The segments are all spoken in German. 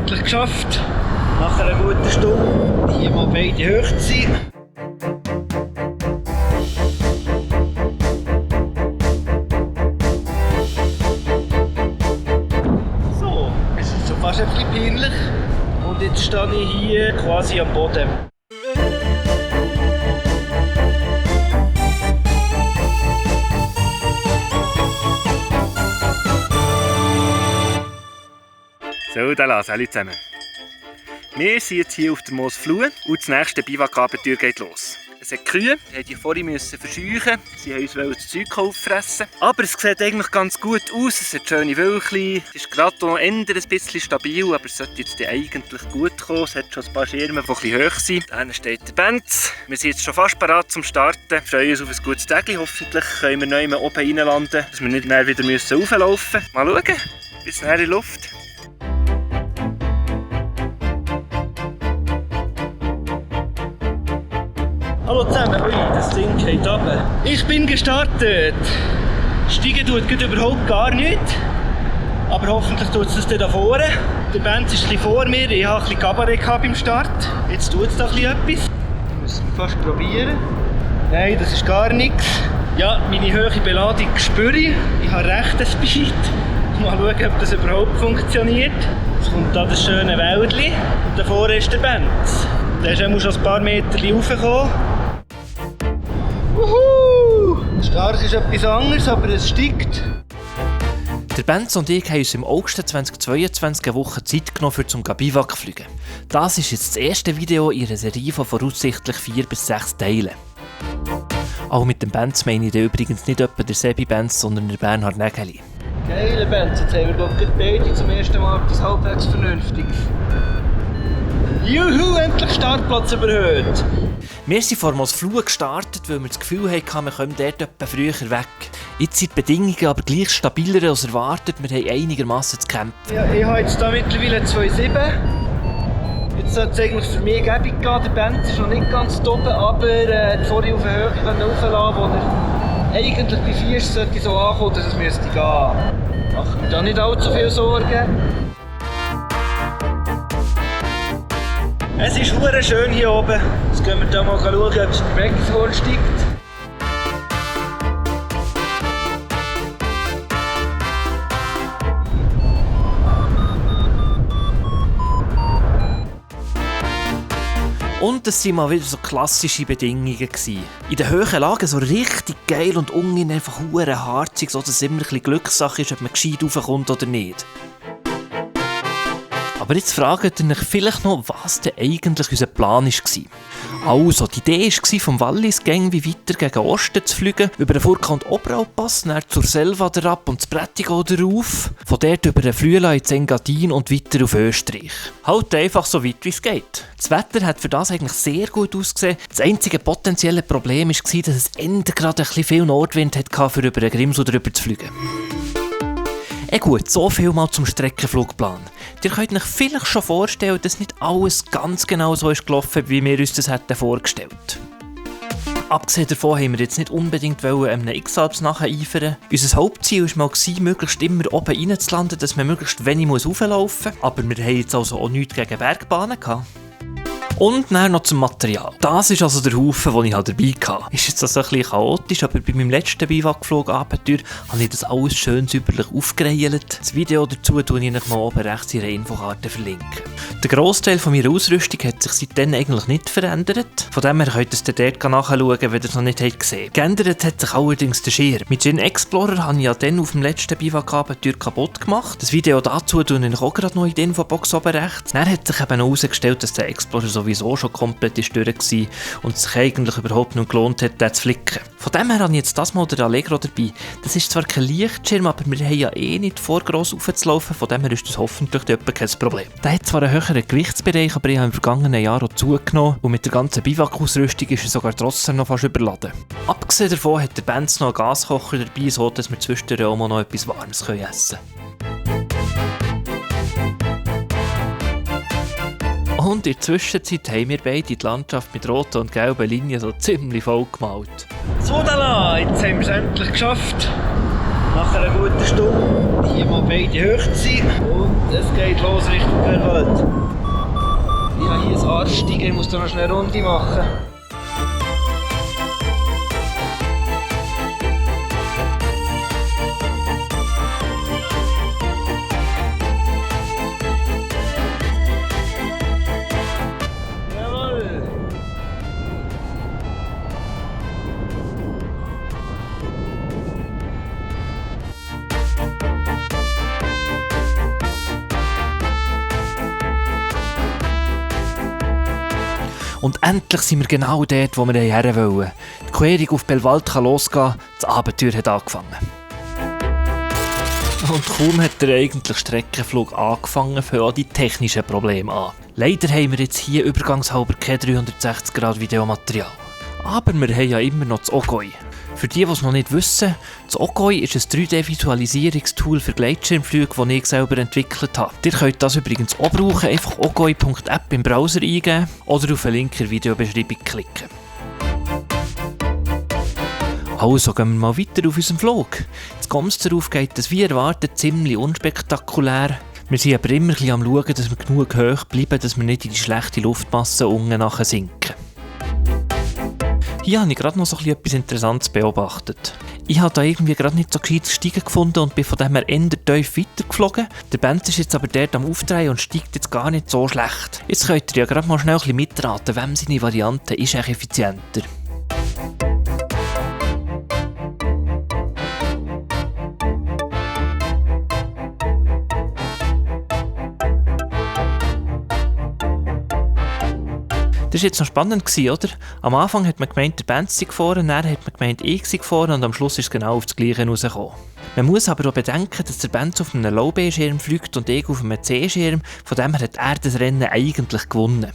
endlich geschafft. Nach einer guten Stunde hier mal beide hoch zu sein. So, es ist schon fast ein bisschen peinlich. Und jetzt stehe ich hier quasi am Boden. So, dann lassen alle zusammen. Wir sind jetzt hier auf der Moosflur und das nächste Biwakabenteuer geht los. Es hat Kühe, die mussten die vorhin verscheuchen. Sie wollten uns das Zeug auffressen. Aber es sieht eigentlich ganz gut aus. Es hat schöne Wölkchen. Es ist gerade noch ein bisschen stabil, aber es sollte jetzt eigentlich gut kommen. Es hat schon ein paar Schirme, die ein bisschen hoch sind. Da steht der Benz. Wir sind jetzt schon fast bereit zum Starten. Wir freuen uns auf ein gutes Tag. Hoffentlich können wir neu oben reinlanden, dass wir nicht mehr wieder rauflaufen müssen. Mal schauen. Bis nachher in die Luft. Hallo zusammen, ui, das Ding geht runter. Ich bin gestartet. Steigen tut überhaupt gar nichts. Aber hoffentlich tut es das da vorne. Der Benz ist ein bisschen vor mir. Ich hatte ein bisschen Kabarett beim Start. Jetzt tut es da etwas. Ich muss es fast probieren. Nein, das ist gar nichts. Ja, meine hohe Beladung spüre ich. Ich habe recht ein Bescheid. Mal schauen, ob das überhaupt funktioniert. Jetzt kommt da das schöne Wäldchen. Und da vorne ist der Benz. Der ist schon ein paar Meter raufgekommen. Wuhu! Stark ist etwas anderes, aber es steigt. Der Benz und ich haben uns im August 2022 eine Woche Zeit genommen, um zum Biwak zu fliegen. Das ist jetzt das erste Video in einer Serie von voraussichtlich 4 bis 6 Teilen. Auch mit dem Benz meine ich übrigens nicht etwa der Sebi Benz, sondern der Bernhard Nägeli. Geile Benz, jetzt haben wir beide zum ersten Mal etwas halbwegs Vernünftiges. Juhu, endlich Startplatz überhöht! Wir sind vor Moosflur gestartet, weil wir das Gefühl hatten, wir kommen dort etwas früher weg. Jetzt sind die Bedingungen aber gleich stabiler als erwartet, wir haben einigermaßen zu kämpfen. Ja, ich habe jetzt hier mittlerweile 2,7. Jetzt sollte es eigentlich für mich gäbig gehen. Der Benz ist noch nicht ganz oben, aber vorhin auf die Höhe rauflassen, wo er eigentlich bei 4 sollte so ankommen, dass es müsste gehen. Macht mir da nicht allzu viel Sorgen. Es ist verdammt schön hier oben. Jetzt gehen wir da mal schauen, ob es der Megaphone steigt. Und es waren mal wieder so klassische Bedingungen. In den hohen Lagen so richtig geil und unten einfach verdammt harzig, so dass es immer ein bisschen Glückssache ist, ob man gescheit raufkommt oder nicht. Aber jetzt fragt ihr euch vielleicht noch, was denn eigentlich unser Plan war. Also, die Idee war, vom Wallis wie weiter gegen Osten zu fliegen, über den Furka- und Oberalpass, dann zur Selva ab und das Prättigau rauf, von dort über den Flüela ins Engadin und weiter auf Österreich. Halt einfach so weit wie es geht. Das Wetter hat für das eigentlich sehr gut ausgesehen. Das einzige potenzielle Problem war, dass es gerade ein bisschen viel Nordwind hatte, für über den Grimsau drüber zu fliegen. Gut, so viel mal zum Streckenflugplan. Ihr könnt euch vielleicht schon vorstellen, dass nicht alles ganz genau so ist gelaufen, wie wir uns das hätten vorgestellt. Abgesehen davon haben wir jetzt nicht unbedingt einem X-Alps nacheifern. Unser Hauptziel war mal, möglichst immer oben reinzulanden, dass man möglichst wenig hochlaufen muss. Aber wir haben jetzt also auch nichts gegen Bergbahnen gehabt. Und dann noch zum Material. Das ist also der Haufen, den ich dabei hatte. Ist jetzt also ein bisschen chaotisch, aber bei meinem letzten Biwakflug-Abenteuer habe ich das alles schön säuberlich aufgereilt. Das Video dazu tue ich euch mal oben rechts in der Infokarte verlinken. Der Grossteil von meiner Ausrüstung hat sich seitdem eigentlich nicht verändert. Von dem her könnt ihr es dort nachschauen, wenn ihr es noch nicht gesehen habt. Geändert hat sich allerdings der Schirm. Mit Gin Explorer habe ich ja dann auf dem letzten Biwak-Abenteuer kaputt gemacht. Das Video dazu tue ich auch gerade noch in der Infobox oben rechts. Dann hat sich eben herausgestellt, dass der Explorer sowieso schon komplett durch war und es sich eigentlich überhaupt nicht gelohnt hat, den zu flicken. Von dem her habe ich jetzt das mal den Allegro dabei. Das ist zwar kein Lichtschirm, aber wir haben ja nicht vor, gross raufzulaufen, von dem her ist das hoffentlich kein Problem. Der hat zwar einen höheren Gewichtsbereich, aber ich habe im vergangenen Jahr auch zugenommen und mit der ganzen Biwak-Ausrüstung ist er sogar trotzdem noch fast überladen. Abgesehen davon hat der Benz noch einen Gaskocher dabei, so dass wir zwischendurch auch mal noch etwas Warmes essen können. Und in der Zwischenzeit haben wir beide die Landschaft mit roten und gelben Linien so ziemlich voll gemalt. So, jetzt haben wir es endlich geschafft. Nach einer guten Stunde hier mal beide die Höhe sein. Und es geht los Richtung Belwald. Ich habe hier ein Arschsteigen, ich muss da noch schnell eine Runde machen. Und endlich sind wir genau dort, wo wir her wollen. Die Querung auf Belwald kann losgehen, das Abenteuer hat angefangen. Und kaum hat der eigentliche Streckenflug angefangen, fangen auch die technischen Probleme an. Leider haben wir jetzt hier übergangshalber kein 360-Grad-Videomaterial. Aber wir haben ja immer noch das Ogoi. Für die, die es noch nicht wissen, das Ogoi ist ein 3D-Visualisierungstool für Gleitschirmflüge, das ich selber entwickelt habe. Ihr könnt das übrigens auch brauchen, einfach ogoi.app im Browser eingeben oder auf den Link in der Videobeschreibung klicken. Also gehen wir mal weiter auf unserem Flug. Das Gomms darauf geht es wie erwartet ziemlich unspektakulär. Wir sind aber immer ein bisschen am Schauen, dass wir genug hoch bleiben, dass wir nicht in die schlechte Luftmasse unten nachher sinken. Hier habe ich gerade noch so etwas Interessantes beobachtet. Ich habe da irgendwie gerade nicht so gescheit Steigen gefunden und bin von dem her eher tief weitergeflogen. Der Benz ist jetzt aber dort am Aufdrehen und steigt jetzt gar nicht so schlecht. Jetzt könnt ihr ja gerade mal schnell ein bisschen mitraten, wem seine Variante ist echt effizienter. Das war jetzt noch spannend, oder? Am Anfang hat man gemeint, der Benz sei gefahren, dann hat man gemeint, ich sei gefahren und am Schluss ist es genau auf das Gleiche rausgekommen. Man muss aber auch bedenken, dass der Benz auf einem Low-B-Schirm fliegt und ich auf einem C-Schirm, von dem her hat er das Rennen eigentlich gewonnen.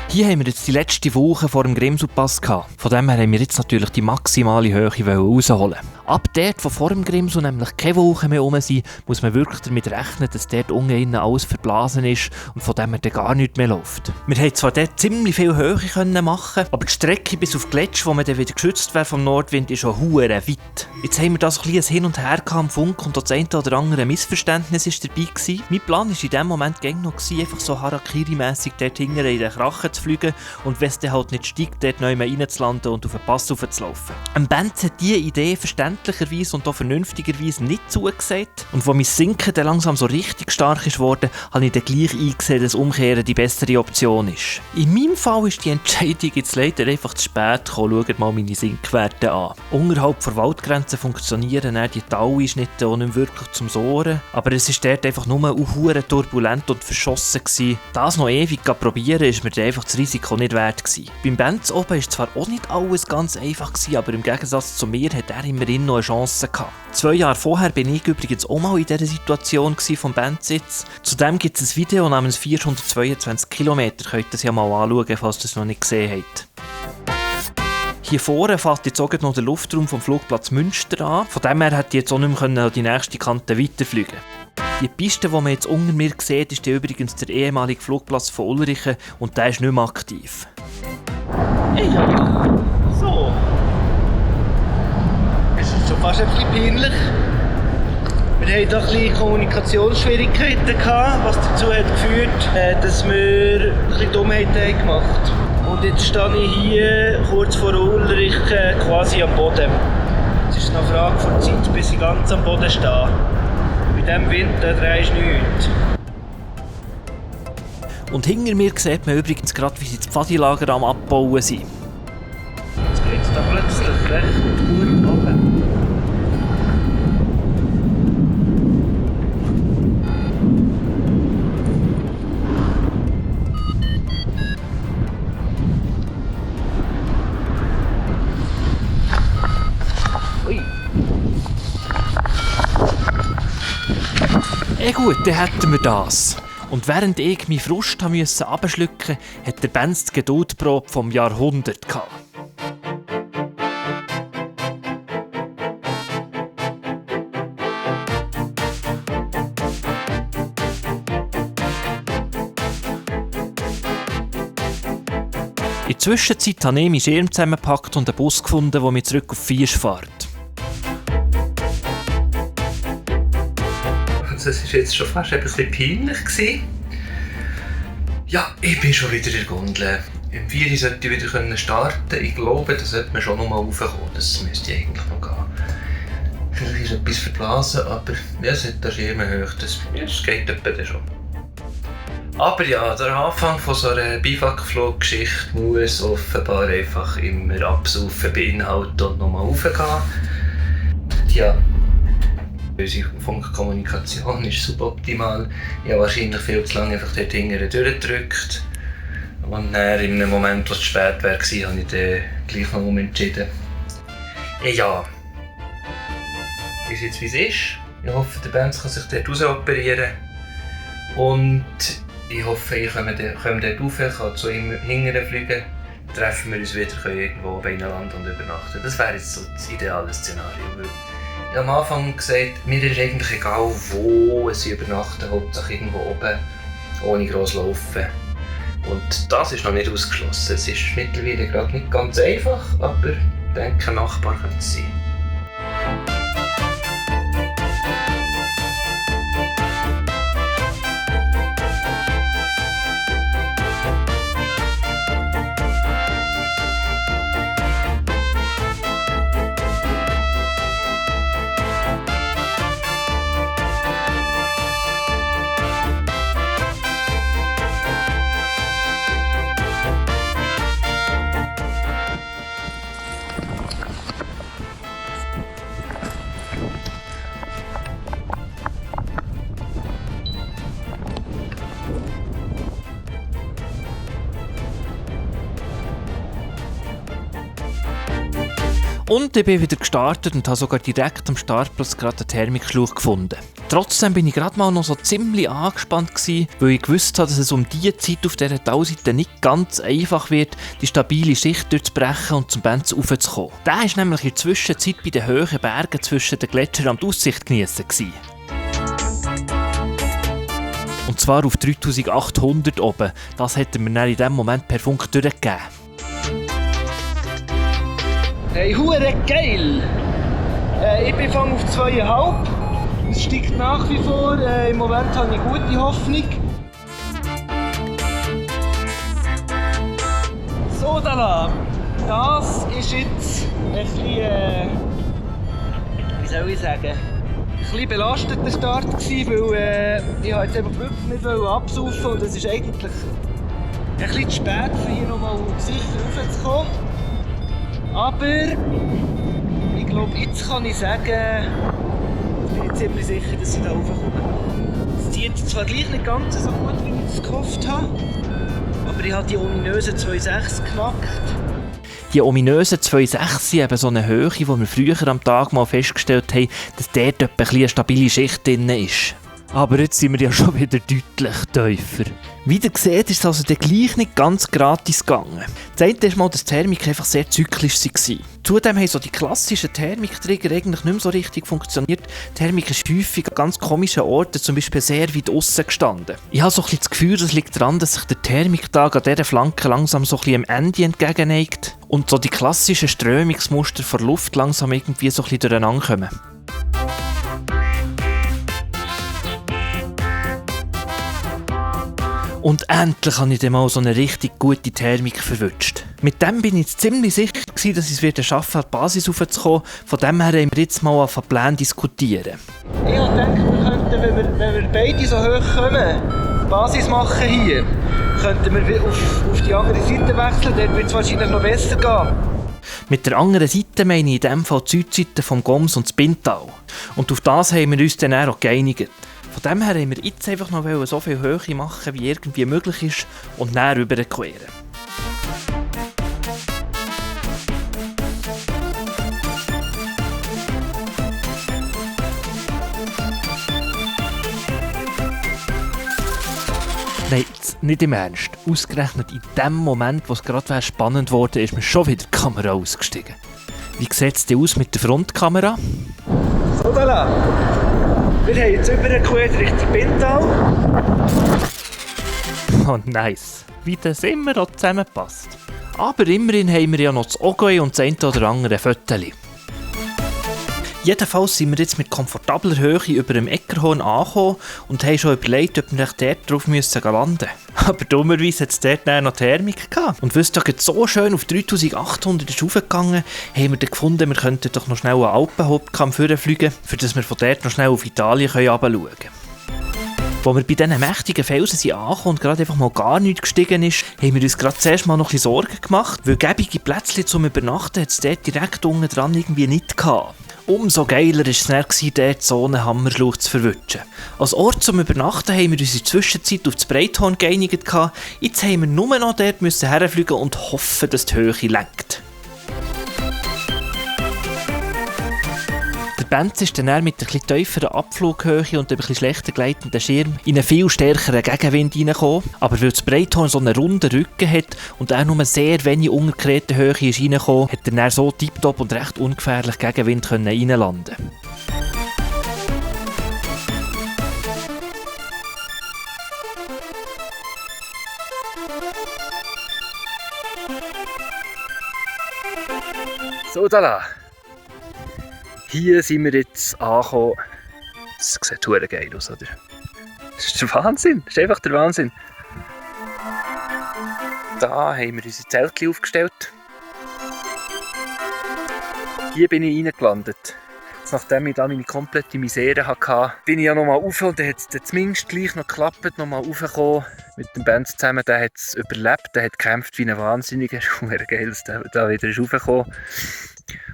Hier haben wir jetzt die letzte Woche vor dem Grimselpass gehabt. Von dem her haben wir jetzt natürlich die maximale Höhe rausholen. Ab dort, wo vor dem Grimsel nämlich keine Wochen mehr rum sind, muss man wirklich damit rechnen, dass dort unten alles verblasen ist und von dem her dann gar nichts mehr läuft. Wir haben zwar dort ziemlich viel Höhe machen, aber die Strecke bis auf Gletsch, wo man dann wieder geschützt wäre vom Nordwind, ist schon hure weit. Jetzt haben wir da so ein bisschen Hin und Her am Funk und das eine oder andere Missverständnis war dabei gewesen. Mein Plan war in dem Moment einfach so Harakiri-mässig dort hinten in den Krachen zu fliegen und wenn es dann halt nicht steigt, dort neu reinzulanden und auf den Pass raufzulaufen. Ein Benz hat diese Idee verständlicherweise und auch vernünftigerweise nicht zugesagt. Und als mein Sinken dann langsam so richtig stark ist worden, habe ich dann gleich eingesehen, dass Umkehren die bessere Option ist. In meinem Fall ist die Entscheidung jetzt leider einfach zu spät gekommen. Schaut mal meine Sinkwerte an. Unterhalb der Waldgrenze funktionieren dann die Taleinschnitte auch nicht wirklich zum Sohren, aber es war dort einfach nur hure turbulent und verschossen gewesen. Das noch ewig probieren, ist mir dann einfach das Risiko nicht wert gewesen. Beim Benz oben war zwar auch nicht alles ganz einfach gewesen, aber im Gegensatz zu mir hat er immerhin noch eine Chance gehabt. 2 Jahre vorher bin ich übrigens auch mal in dieser Situation vom Benz-Sitz. Zudem gibt es ein Video namens 422 Kilometer, könnt ihr das ja mal anschauen, falls ihr es noch nicht gesehen habt. Hier vorne fährt jetzt auch noch der Luftraum vom Flugplatz Münster an. Von dem her hätte ich jetzt auch nicht mehr an die nächste Kante weiterfliegen. Die Piste, die man jetzt unter mir sieht, ist übrigens der ehemalige Flugplatz von Ulrichen und der ist nicht mehr aktiv. Ja, so. Es ist schon fast ein bisschen peinlich. Wir hatten da ein bisschen Kommunikationsschwierigkeiten gehabt, was dazu hat geführt, dass wir ein bisschen Dummheiten gemacht haben. Und jetzt stehe ich hier kurz vor Ulrichen quasi am Boden. Es ist noch eine Frage von Zeit, bis ich ganz am Boden stehe. Bei diesem Wind drehst du nichts. Und hinter mir sieht man übrigens gerade, wie sie das Pfadilager am Abbauen sind. Jetzt geht es da plötzlich recht gut runter. Gut, dann hätten wir das. Und während ich meinen Frust abschlucken musste, hat der Benz die Geduldprobe vom Jahrhundert gehabt. In der Zwischenzeit habe ich meinen Schirm zusammengepackt und einen Bus gefunden, der mich zurück auf Viersch fährt. Also es war jetzt schon fast ein bisschen peinlich gewesen. Ja, ich bin schon wieder in der Gondel. Im 4 sollte ich wieder starten. Ich glaube, da sollte man schon noch mal raufkommen. Das müsste eigentlich noch gehen. Vielleicht ist etwas verblasen, aber ja, es hat da immer hoch. Das geht etwa dann schon. Aber ja, der Anfang von so einer Biwakfluggeschichte muss offenbar einfach immer Absaufen beinhalten und nochmal raufgehen. Ja, unsere Funkkommunikation ist suboptimal. Ich habe wahrscheinlich viel zu lange einfach dort hinten durchgedrückt. Und dann, in einem Moment, wo es zu spät war, habe ich dann gleich noch umentschieden. Ja, ist jetzt wie es ist. Ich hoffe, der Benz kann sich dort rausoperieren. Und ich hoffe, ich komme dort rauf, kann zu ihm hinten fliegen. Treffen wir uns wieder, können irgendwo bei einem Land und übernachten. Das wäre jetzt so das ideale Szenario. Ich habe am Anfang gesagt, mir ist eigentlich egal, wo sie übernachten, hauptsache irgendwo oben, ohne gross laufen. Und das ist noch nicht ausgeschlossen. Es ist mittlerweile gerade nicht ganz einfach, aber ich denke, machbar könnte es sein. Und ich bin wieder gestartet und habe sogar direkt am Startplatz gerade einen Thermikschlauch gefunden. Trotzdem bin ich gerade mal noch so ziemlich angespannt gewesen, weil ich gewusst habe, dass es um diese Zeit auf dieser Talseite nicht ganz einfach wird, die stabile Schicht durchzubrechen und zum Benz raufzukommen. Der war nämlich in der Zwischenzeit bei den hohen Bergen zwischen den Gletschern und die Aussicht geniessen gewesen. Und zwar auf 3800 oben. Das hätte mir dann in diesem Moment per Funk durchgegeben. Hey, hure geil! Ich bin auf 2,5. Es steigt nach wie vor. Im Moment habe ich gute Hoffnung. So, da. Das ist jetzt ein bisschen, wie soll ich sagen, ein bisschen belasteter Start gewesen, weil ich jetzt einfach wirklich nicht absaufen und es ist eigentlich ein bisschen zu spät, für hier nochmal sicher raufzukommen. Aber ich glaube, jetzt kann ich sagen, ich bin ziemlich sicher, dass ich da raufkomme. Es zieht zwar gleich nicht ganz so gut, wie ich es gehofft habe, aber ich habe die ominösen 2,6 geknackt. Die ominösen 2,6 sind eben so eine Höhe, die wir früher am Tag mal festgestellt haben, dass dort etwa eine stabile Schicht drin ist. Aber jetzt sind wir ja schon wieder deutlich tiefer. Wie ihr seht, ist es also gleich nicht ganz gratis gegangen. Das eine ist mal, dass die Thermik einfach sehr zyklisch war. Zudem haben so die klassischen Thermiktrigger eigentlich nicht mehr so richtig funktioniert. Die Thermik ist häufig an ganz komischen Orten, zum Beispiel sehr weit aussen gestanden. Ich habe so ein bisschen das Gefühl, das liegt daran, dass sich der Thermiktag an dieser Flanke langsam so ein bisschen am Ende entgegenneigt und so die klassischen Strömungsmuster von der Luft langsam irgendwie so ein bisschen durcheinander kommen. Und endlich habe ich dann mal so eine richtig gute Thermik verwünscht. Mit dem bin ich jetzt ziemlich sicher gewesen, dass ich es schaffen werde, die Basis raufzukommen. Von dem her haben wir jetzt mal auf einen Plan diskutieren. Ich habe gedacht, wir könnten, wenn wir beide so hoch kommen, die Basis machen hier, könnten wir auf die andere Seite wechseln, dort wird es wahrscheinlich noch besser gehen. Mit der anderen Seite meine ich in diesem Fall die Südseite vom Goms und das Bintal. Und auf das haben wir uns dann auch geeinigt. Von dem her haben wir jetzt einfach noch so viel Höhe machen, wie irgendwie möglich ist, und dann rüberqueren. Nein, nicht im Ernst. Ausgerechnet in dem Moment, wo es gerade spannend wurde, ist mir schon wieder die Kamera ausgestiegen. Wie sieht es denn aus mit der Frontkamera? So, da. Wir haben jetzt übergequert Richtung Bintal. Oh, nice. Wie das immer auch zusammenpasst. Aber immerhin haben wir ja noch das Ogoy und das eine oder andere Föteli. Jedenfalls sind wir jetzt mit komfortabler Höhe über dem Eckerhorn angekommen und haben schon überlegt, ob wir dort drauf müssen landen. Aber dummerweise hat es dort noch Thermik gehabt. Und weil es da so schön auf 3800 ist raufgegangen, haben wir dann gefunden, wir könnten doch noch schnell einen Alpenhauptkamm fliegen, für dass wir von dort noch schnell auf Italien herunterschauen können. Als wir bei diesen mächtigen Felsen sind angekommen und gerade einfach mal gar nichts gestiegen ist, haben wir uns gerade zuerst mal noch ein bisschen Sorgen gemacht, weil gäbige Plätzchen zum Übernachten hat es dort direkt unten dran irgendwie nicht gehabt. Umso geiler war es dann, dort so einen Hammerschluch zu verwutschen. Als Ort zum Übernachten haben wir uns in der Zwischenzeit auf das Breithorn geeinigt. Jetzt haben wir nur noch dort herfliegen und hoffen, dass die Höhe lenkt. Der Benz ist dann mit einer etwas tieferen Abflughöhe und einem etwas schlechter gleitenden Schirm in einen viel stärkeren Gegenwind reingekommen. Aber weil das Breithorn so einen runden Rücken hat und auch nur sehr wenig untergeredene Höhe ist reingekommen, hat er dann so tiptop und recht ungefährlich Gegenwind reinlanden. So, da. Hier sind wir jetzt angekommen. Das sieht verdammt geil aus, oder? Das ist der Wahnsinn. Das ist einfach der Wahnsinn. Da haben wir unsere Zeltchen aufgestellt. Hier bin ich reingelandet. Jetzt, nachdem ich da meine komplette Misere hatte, bin ich ja nochmal rauf und dann hat es zumindest gleich noch geklappt, nochmal raufgekommen. Mit dem Benz zusammen, der hat es überlebt, der hat gekämpft wie ein Wahnsinniger. Es ist geil, dass der da wieder raufgekommen ist.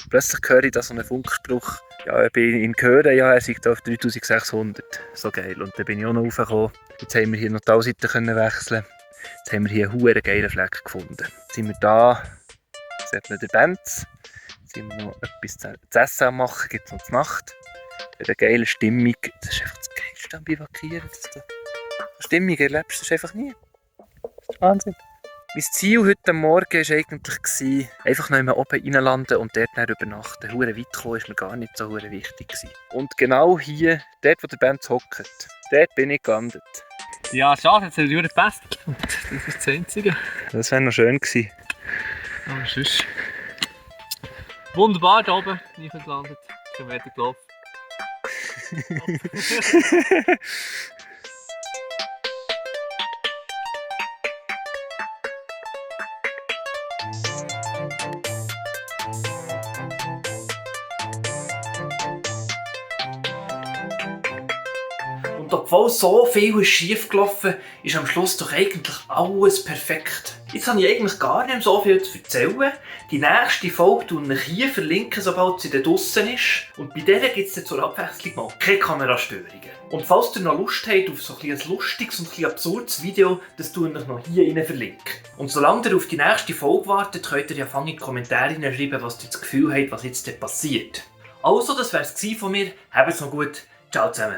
Plötzlich höre ich da so einen Funkspruch. Ja, ich bin ihn hören, ja, er sagt auf 3600. So geil. Und dann bin ich auch noch raufgekommen. Jetzt haben wir hier noch die Talseite wechseln. Jetzt haben wir hier einen verdammt geilen Fleck gefunden. Jetzt sind wir da, sieht man den Benz. Jetzt sind wir noch etwas zu essen machen, gibt es noch die Nacht. Bei der geilen Stimmung. Das ist einfach das Geilste am Bivakieren. Stimmung erlebst du das einfach nie. Das ist Wahnsinn. Mein Ziel heute Morgen war eigentlich, einfach noch einmal oben reinlanden und dort übernachten. Hure weit kommen war mir gar nicht so wichtig. Und genau hier, dort wo der Benz hockt, dort bin ich gelandet. Ja, schade, jetzt hat es gepasst. Das ist das Einzige. Das wäre noch schön gewesen. Aber sonst... Wunderbar, da oben, ich bin gelandet. Schon weiter gelaufen. Und obwohl so viel schief gelaufen ist, am Schluss doch eigentlich alles perfekt. Jetzt habe ich eigentlich gar nicht mehr so viel zu erzählen. Die nächste Folge verlinke ich hier verlinken, sobald sie dann draussen ist. Und bei der gibt es zur Abwechslung mal keine Kamerastörungen. Und falls ihr noch Lust habt auf so ein lustiges und ein absurdes Video, das verlinke ich noch hier rein verlinken. Und solange ihr auf die nächste Folge wartet, könnt ihr ja in die Kommentare schreiben, was ihr das Gefühl habt, was jetzt passiert. Also, das wäre es von mir. Habt's noch gut. Ciao zusammen.